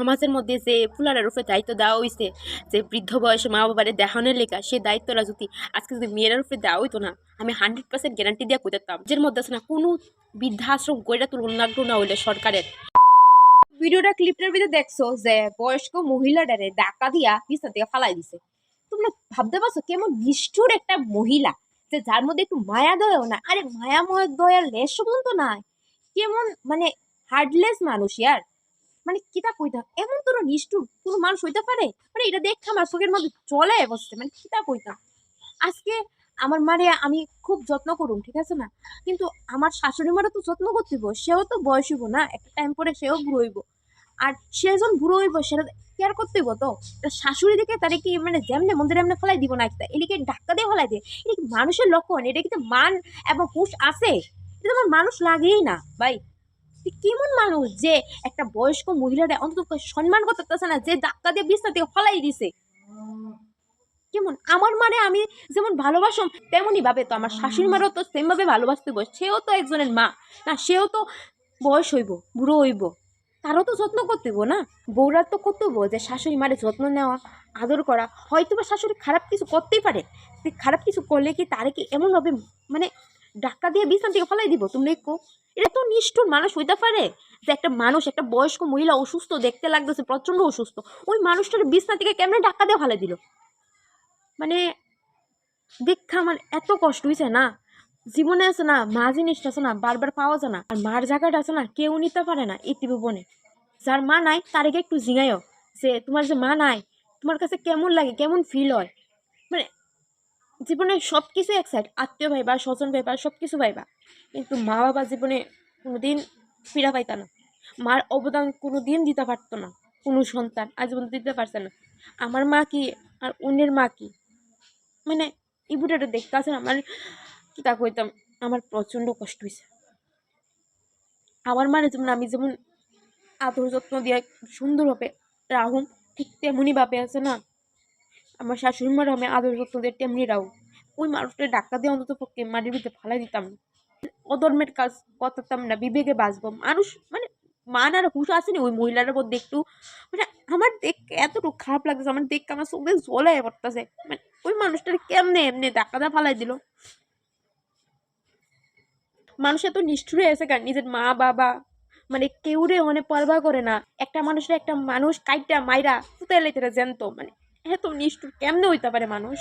সমাজের মধ্যে যে ফুলারের উপরে দায়িত্ব দেওয়া হয়েছে, যে বৃদ্ধ বয়সে মা বাবারে দেখানোর লেখা, সেই দায়িত্বটা যদি আজকে যদি মেয়েরার উপরে দেওয়া হইতো না, আমি 100% গ্যারান্টি দিয়ে করতাম যের মধ্যে আছে না কোনো বৃদ্ধাশ্রম গড়ে তুলুন লাগলো না হইলে সরকারের। ভিডিওটা ক্লিপটার ভিতরে দেখছো যে বয়স্ক মহিলাটারে ডাকা দিয়া বিছনা থেকে ফালাই দিছে। তোমরা ভাবতে পারছো কেমন নিষ্ঠুর একটা মহিলা, যে যার মধ্যে একটু মায়া দয়াও না, আরে মায়াময় দয়ার লেশ পর্যন্ত নাই। কেমন মানে হার্ডলেস মানুষ ইয়ার, মানে কিতা কইতা এমন তোর নিষ্ঠুর কোনো মানুষ হইতে পারে? মানে এটা দেখে আমার চোখের মধ্যে চলে বসছে, মানে কিতা কইতা। আজকে আমার মারে আমি খুব যত্ন করুম, ঠিক আছে না, কিন্তু আমার শাশুড়ি মারও তো যত্ন করতে হইব, সেও তো বয়স হইব না, একটা টাইম পরে সেও বুড়ো হইব। আর সে যখন বুড়ো হইব সেটা কেয়ার করতে হইব তো। শাশুড়ি দিকে তারে কি মানে যেমনে মন্দিরে এমনি ফেলাই দিব না, একটা এদিকে ধাক্কা দিয়ে ফেলাই দিয়ে, এটা কি মানুষের লক্ষণ? এটা কিন্তু মান এবং হুশ আছে? এটা আমার মানুষ লাগেই না ভাই। কেমন মানুষ যে একটা বয়স্ক মহিলারা অন্তত সম্মান করতেছে না, যে ধাক্কা দিয়ে বিছনা থেকে ফলাই দিছে। কেমন আমার মারে আমি যেমন ভালোবাসম তেমনই ভাবে তো আমার শাশুড়ি মারও তো সেম ভাবে ভালোবাসতে বস, সেও তো একজনের মা না, সেও তো বয়স হইব, বুড়ো হইব, তারও তো যত্ন করতে হইব না। বউরা তো কর্তব্য যে শাশুড়ি মারে যত্ন নেওয়া, আদর করা। হয়তো বা শাশুড়ি খারাপ কিছু করতেই পারে, খারাপ কিছু করলে কি তারে কি এমন ভাবে মানে ধাক্কা দিয়ে বিছানা থেকে ফেলাই দিব? তুমি দেখো এটা তো নিষ্ঠুর মানুষ হইতে পারে যে একটা মানুষ, একটা বয়স্ক মহিলা অসুস্থ দেখতে লাগতেছে, প্রচন্ড অসুস্থ, ওই মানুষটার বিছানা থেকে কেমনে ধাক্কা দিয়ে ফেলাই দিল? মানে দেখা আমার এত কষ্ট হয়েছে না। জীবনে আছে না মা জিনিসটা আছে না বারবার পাওয়া যায় না, আর মার জায়গাটা আছে না কেউ নিতে পারে না এই জীবনে। যার মা নাই তারিকে একটু জিগাইও যে তোমার যে মা নাই তোমার কাছে কেমন লাগে, কেমন ফিল হয়। মানে জীবনে সব কিছু এক সাইড, আত্মীয় ভাইবা, স্বজন ভাইবা, সব কিছু ভাইবা, কিন্তু মা বাবা জীবনে কোনোদিন ফিরা পাইতা না। মার অবদান কোনোদিন দিতে পারতো না কোনো সন্তান, আজ পর্যন্ত দিতে পারছে না। আমার মা কি আর অন্যের মা কি, মানে এই বুটাটা দেখতে আছে আমার কি তা কইতাম, আমার প্রচন্ড কষ্ট হয়েছে। আমার মানে যেমন আমি যেমন আদর যত্ন দিয়ে সুন্দরভাবে রাহুম, ঠিক তেমনই ভাবে আছে না আমার শাশুড়ি মার আমি আদর যত্ন দিয়ে তেমনি রাহু। ওই মানুষটা ডাক্তার দিয়ে অন্তত পক্ষে মাটির ভিতরে ফালাই দিতাম না, অধর্মের কাজ করতাম না, বিবেকে বাঁচবো মানুষ। মানে মান আর হুশ আসেনি ওই মহিলার মধ্যে একটু, মানে আমার দেখে এতটুকু খারাপ লাগতেছে, আমার দেখে আমার চোখে জ্বলে পড়তেছে। মানে ওই মানুষটার কেমনে এমনি ডাক্তার দিয়ে ফালাই দিল? মানুষ এত নিষ্ঠুর হয়ে আছে কারণ নিজের মা বাবা মানে কেউরে মানে পরবা করে না। একটা মানুষের একটা মানুষ কাইটা মাইরা ফুটাই লাইতে জ্যান্ত, মানে এত নিষ্ঠুর কেমনে হইতে পারে মানুষ?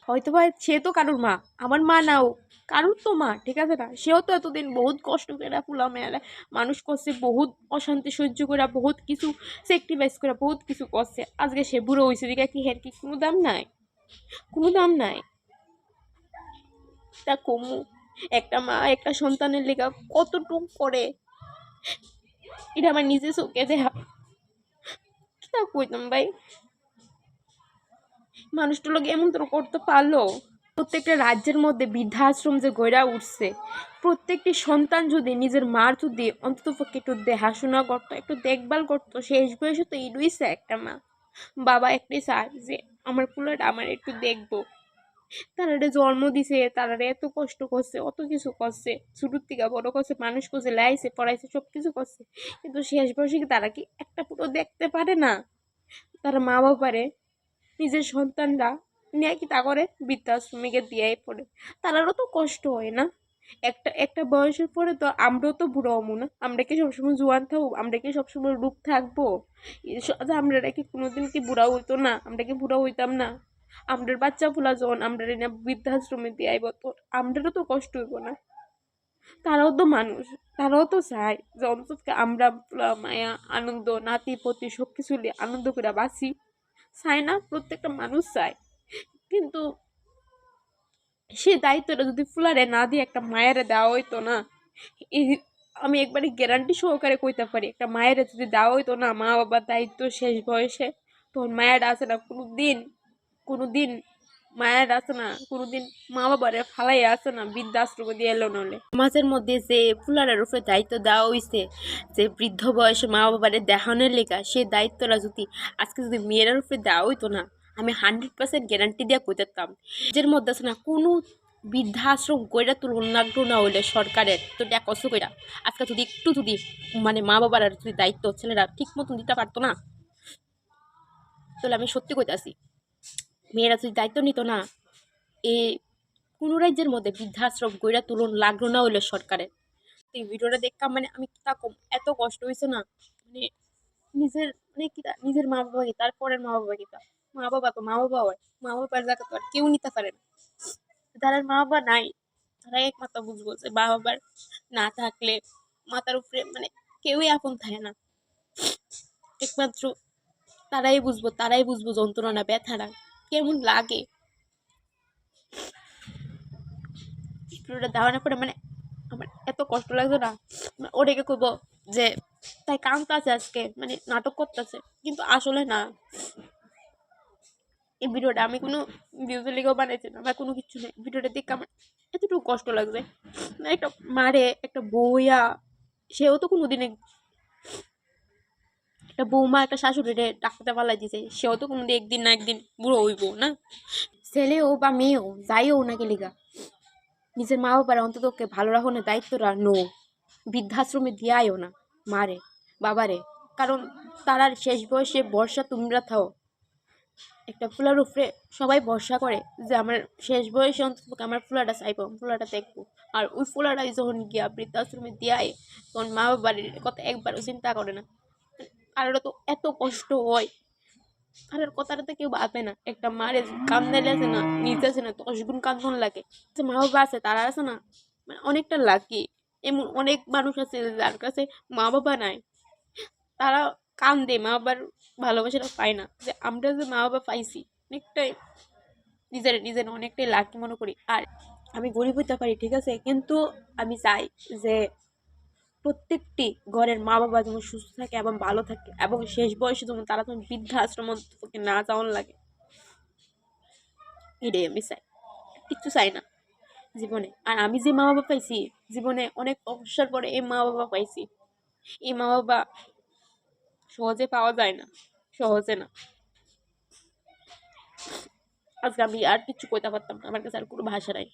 হয়তো ভাই সে তো কারুর মা, আমার মা নাও, কারুর তো মা, ঠিক আছে না, সেও তো এতদিন বহুত কষ্ট করে ফুলা মেলা মানুষ করছে, বহুত অশান্তি সহ্য করে, বহুত কিছু স্যাক্রিফাইস করে, বহুত কিছু করছে। আজকে সে বুড়ো হয়েছে দিকে কি হের কি কোনো দাম নাই? কোনো দাম নাই। তা কমু একটা মা একটা সন্তানের লেখা কতটুক করে, এটা আমার নিজে চোখে দেখা। কি তা কইতাম ভাই, মানুষটা লোক এমন তো করতে পারলো? প্রত্যেকটা রাজ্যের মধ্যে বৃদ্ধাশ্রম যে গড়া উঠছে, প্রত্যেকটি সন্তান যদি নিজের মার যদি অন্তত পক্ষে একটু দেখাশোনা করতো, একটু দেখভাল করতো, শেষ বয়সে তো ইডুইছে একটা মা বাবা একটাই চায় যে আমার পুলাটা আমার একটু দেখবো। তারা জন্ম দিছে, তারা এত কষ্ট করছে, অত কিছু করছে, ছোটোর থেকে বড় করছে, মানুষ করছে, লাইছে, পড়াইছে, সব কিছু করছে, কিন্তু শেষ বয়সে কি তারা কি একটা পুরো দেখতে পারে না? তারা মা বাবারে নিজের সন্তানরা নিয়ে কি তা করে বৃদ্ধাশ্রমিকে দিয়েই পড়ে। তারারও তো কষ্ট হয় না? একটা একটা বয়সের পরে তো আমরাও তো বুড়ো হবো না? আমরা কি সবসময় জোয়ান থাকবো? আমরা কি সবসময় রূপ থাকবো? আমরা কি কোনোদিন কি বুড়া হইতো না? আমরা কি বুড়া হইতাম না? আমরার বাচ্চা ফুলা যখন আমরা না বৃদ্ধাশ্রমে দিয়ে আইব, তো আমরারও তো কষ্ট হইব না? তারাও তো মানুষ, তারাও তো চায় যে অন্তত আমরা মায়া আনন্দ নাতি পতি সবকিছু নিয়ে আনন্দ করে বাঁচি। চায় না? প্রত্যেকটা মানুষ চায়, কিন্তু সে দায়িত্বটা যদি ফুলারে না দিয়ে একটা মায়েরে দেওয়া হইতো না, এই আমি একবারে গ্যারান্টি সহকারে কইতে পারি, একটা মায়ের যদি দেওয়া হইতো না মা বাবার দায়িত্ব শেষ বয়সে, তখন মায়ের আছে না কোনোদিন, কোনোদিন মায়ের আছে না কোনোদিন মা বাবারে ফালাই আছে না বৃদ্ধাশ্রমে দিয়ে এলো নলে। সমাজের মধ্যে যে ফুলারের উপরে দায়িত্ব দেওয়া হয়েছে, যে বৃদ্ধ বয়সে মা বাবারে দেখানোর লেখা, সেই দায়িত্বটা যদি আজকে যদি মেয়েরার উপরে দেওয়া হইতো না, আমি 100% গ্যারান্টি দিয়ে কইতাম যের মধ্যে আছে না কোনো বৃদ্ধাশ্রম কইরা তুলন লাগলো না হইলে সরকারের তো এটা কষ্ট কইরা আজকে যদি একটু যদি মানে মা বাবার আর যদি দায়িত্ব ছেলেরা ঠিক মতন দিতে পারতো না, তাহলে আমি সত্যি কইতাছি মেয়েরা যদি দায়িত্ব নিত না, এই কোনো রাজ্যের মধ্যে বৃদ্ধাশ্রম কইরা তুলন লাগলো না হইলে সরকারের। এই ভিডিওটা দেখতাম মানে আমি কি কম এত কষ্ট হয়েছে না, মানে নিজের মানে কি নিজের মা বাবা কি তারপরের মা বাবা কি মা বাবা তো মা বাবা হয়, মা বাবার জায়গা তো আর কেউ নিতে পারে না। যারা মা বাবা নাই তারা একমাত্র বুঝবো যে মা বাবার না থাকলে মাথার উপরে মানে কেউই আপন থাকে না, একমাত্র তারাই বুঝবো যন্ত্রণা ব্যথাটা কেমন লাগে। ভিডিওটা দেওয়ানোর পরে মানে আমার এত কষ্ট লাগতো না, ওটাকে কইবো যে তাই কামতাছে আজকে মানে নাটক করতেছে, কিন্তু আসলে না। এই ভিডিওটা আমি কোনো ভিউজের লিগেও বানাইছি না বা কোনো কিছু নেই, ভিডিওটা দেখে আমার এতটুকু কষ্ট লাগছে। মানে একটা মারে একটা বইয়া, সেও তো কোনোদিনে একটা বৌমা একটা শাশুড়িরে ডাক্তার পালাই দিছে, সেও তো কোনোদিন একদিন না একদিন বুড়ো হইব না। ছেলে হোক বা মেয়ে হোক যাই হোক না গেলিগা নিজের মা বাবার অন্তত ওকে ভালো রাখনের দায়িত্বটা নো, বৃদ্ধাশ্রমে দিয়াইও না মারে বাবারে, কারণ তারার শেষ বয়সে ভরসা তোমরা থাও। একটা ফুলার উপরে সবাই ভরসা করে যে আমার শেষ বয়সে অন্তত আমার ফুলাটা চাইবো, ফুলাটা দেখবো। আর ওই ফুলাটাই যখন গিয়া বৃদ্ধাশ্রমে দিয়ায় তখন মা বাবার কথা একবারও চিন্তা করে না। আর তো এত কষ্ট হয়, আর কথাটা তো কেউ ভাবে না। একটা মারে কান্দাইলে আছে না নিতে আছে না 10 গুণ কান্দন লাগে। যে মা বাবা আছে তারা আছে না মানে অনেকটা লাকি। এমন অনেক মানুষ আছে যার কাছে মা বাবা নাই, তারা কান্দে মা বাবার ভালোবাসাটা পায় না। যে আমরা যে মা বাবা পাইছি অনেকটাই নিজের অনেকটাই লাকি মনে করি। আর আমি গরিব হইতে পারি ঠিক আছে, কিন্তু আমি চাই যে প্রত্যেকটি ঘরের মা বাবা যেমন সুস্থ থাকে এবং ভালো থাকে, এবং শেষ বয়সে যেমন তারা যেমন বৃদ্ধাশ্রম থেকে না যাওয়ার লাগে, এটাই আমি চাই, কিচ্ছু চাই না জীবনে। আর আমি যে মা বাবা পাইছি জীবনে অনেক তপস্যার পরে এই মা বাবা পাইছি, এই মা বাবা সহজে পাওয়া যায় না, সহজে না। আজকে আমি আর কিছু কইতে পারতাম না, আমার কাছে আর কোনো ভাষা নাই।